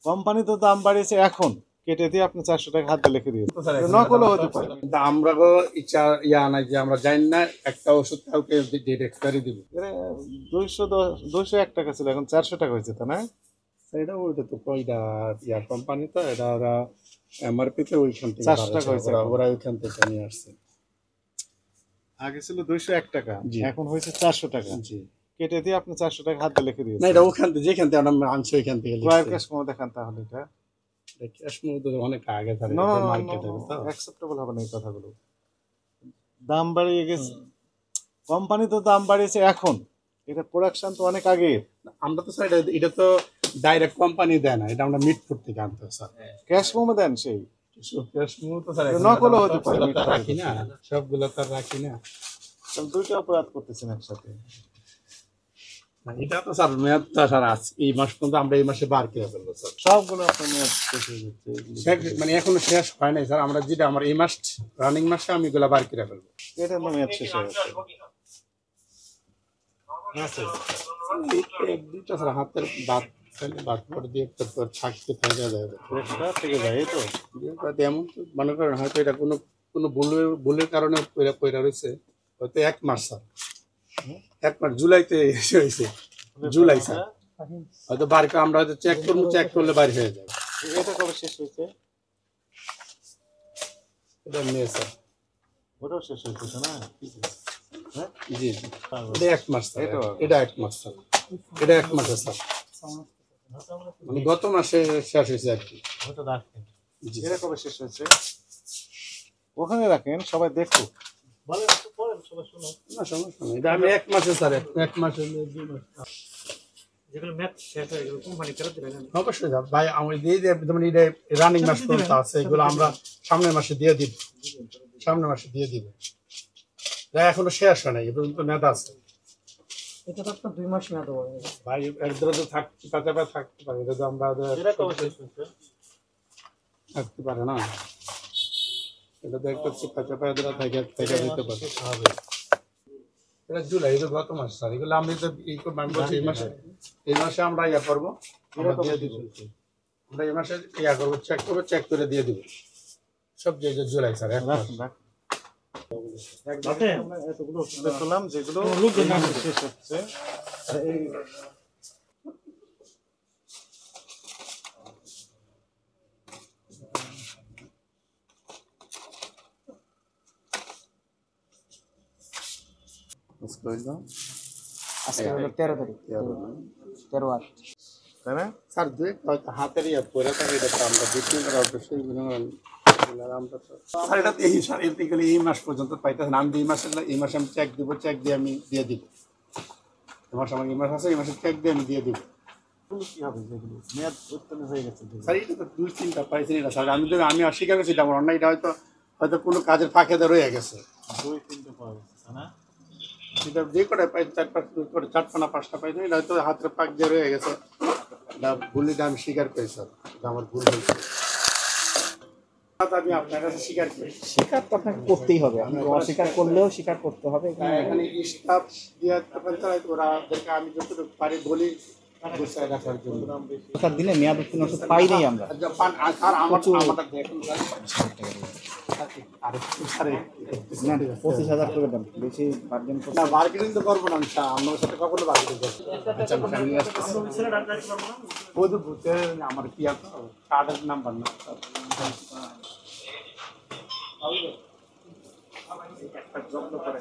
Company তো দাম বাড়িয়েছে এখন কেটে দিয়ে আপনি 400 টাকা হাতে লিখে দিয়েছেন, নকলও হতে পারে। কিন্তু আমরা ইচ্ছা নাই যে আমরা জানি না একটা ওষুধ কাউকে ডেট এক্সপায়ারি দিব। 201 টাকা ছিল, এখন 400 টাকা হয়েছে, তা না? এটা ওইটা তো কয়টা কোম্পানি তো এটা ওরা এমআরপি তে ওইখান থেকে 400 টাকা হয়েছে, ওরা ওইখান থেকে নিয়ে আসছে। আগে ছিল 201 টাকা, এখন হয়েছে 400 টাকা। জি, কেটে দিয়ে আপনি 400 টাকা হাতে লিখে দিয়েছেন। না এটা ওখান থেকে যেখান থেকে আমরা আনছি ওইখান থেকে ক্রয়ের ক্যাশ কম দেখান তাহলে এটা ক্যাশ মূল্য অনেক আগে থাকে না, মার্কেটে তো অ্যাকসেপ্টেবল হবে না এই কথাগুলো। দাম বাড়িয়ে গেছে, কোম্পানি তো দাম বাড়িয়েছে এখন, এটা প্রোডাকশন তো অনেক আগে। আমরা তো স্যার এটা তো ডাইরেক্ট কোম্পানি দেয় না, এটা আমরা মিটফুড থেকে আনতে স্যার। ক্যাশ মোমো দেন সেই ক্যাশ মূল্য তো স্যার নকলও হতে পারে, রাখি না, সবগুলো তো রাখি না। দুইটা অপরাধ করতেছেন একসাথে। এটা তো স্যার মেয়াদটা স্যার এই মাস পর্যন্ত আমরা এই মাসে বার করে ফেলবো স্যার সবগুলো আপনার মেয়াদ শেষ হয়ে যাচ্ছে, মানে এখনো শেষ হয় নাই স্যার। আমরা যেটা আমার এই মাস রানিং মাসে আমি এগুলা বার করে ফেলবো। এটা তো মেয়াদ শেষ হয়ে গেছে। এক দুইটা স্যার হাতের বাদ বাদ করে দিয়ে থাকতে থেকে যায় থেকে যায়, এই তো এমন তো মনে করেন হয়তো এটা কোনো কোনো ভুলের কারণে পয়রা রয়েছে হয়তো 1 মাস স্যার, 1 মাস জুলাইতে হয়েছে, জুলাই স্যার হয়তো বার করে আমরা হয়তো চেক করবো, চেক করলে বার হয়ে যাবে। এটা কবে শেষ হয়েছে? এটা মে স্যার, ওটাও শেষ হয়েছে না? হ্যাঁ জি জি, এটা 1 মাস স্যার, এটা 1 মাস স্যার, এটা 1 মাসে স্যার, মানে গত মাসে শেষ হয়েছে আর কি। ওটা রাখেন, এটা কবে শেষ হয়েছে ওখানে রাখেন, সবাই দেখুক। না সমস্যা নেই, এটা আমি 1 মাসে স্যার, 1 মাসে 2 মাস যেগুলো ম্যাচ শেষ হয়ে গেল কোম্পানি ফেরত দিবেন। অবশ্যই স্যার ভাই, আমি দিয়ে দেব, যেমন এটা রানিং মাস পর্যন্ত আছে, এগুলো আমরা সামনের মাসে দিয়ে দিব, সামনের মাসে দিয়ে দিব, এখনো শেষ হয় নাই, এ পর্যন্ত মেয়াদ আছে। এটা তো আপনার 2 মাস মেয়াদ হবে ভাই এক ধরে তো থাকতে পারে, এটা তো আমরা এটা কবে শেষ হয়েছে? থাকতে পারে না, এটা তো একটা চিপা চাপা ধরে থেকে দিতে পারে। এটা জুলাই, এটা গত মাস স্যার, এগুলো আমি তো এই মাসে আমরা ইয়া করবো, আমরা দিয়ে দিব, আমরা এই মাসে ইয়া করবো, চেক করে দিয়ে দিব সব। যে জুলাই স্যার 1 মাস এতগুলো ওষুধ দেখলাম যেগুলো শেষ হচ্ছে। আজকে হলো 13 তারিখ, 13/8 তাই না স্যার? হাতের ইয়া পরে থাকে, এটা তো আমরা বিক্রি করা অবশ্যই স্যার। এটা তো এই স্যার এতে এই মাস পর্যন্ত পাইতেছেন, আমি এই মাসে আমি চেক দিব, চেক দিয়ে আমি দিয়ে দিব। এই মাস আমার এই মাস আছে, এই মাসে চেক দিয়ে আমি দিয়ে দিব। কি হবে যেগুলো মেয়াদ উত্তীর্ণ হয়ে গেছে? স্যার এটা তো 2-3টা পাইছেন এটা স্যার, আমি অস্বীকার করছি এটা আমার অন্য, এটা হয়তো হয়তো কোনো কাজের ফাঁকে রয়ে গেছে। 2-3টা পাওয়া গেছে, তাই না? এটা যে কটা পাই 4-5টা না 5টা পাইছেন, এটা হয়তো হাতের পাক দিয়ে রয়ে গেছে। এটা ভুলটা আমি স্বীকার করি স্যার, এটা আমার ভুল হয়েছে, আমি আপনার কাছে স্বীকার করি। স্বীকার তো আপনাকে করতেই হবে, আপনি অস্বীকার করলেও স্বীকার করতে হবে। এখানে স্টাফ দিয়ে ওদেরকে আমি যতটুকু পারি বলি গুছায় রাখার জন্য। স্যার দিনে মেয়াদ উত্তীর্ণ ওষুধ পাই নাই আমরা। স্যার আমারটা দেখুন আর স্যার 25,000 করে দেন, বেশি বার্গেন করতে না, মার্কেটিং তো করবো না স্যার, আপনার সাথে কখনো মার্কেটিং করবো। আচ্ছা আমি আসতেছি, আমার কি আছে কার্ডের নাম্বার না একটা যত্ন করে।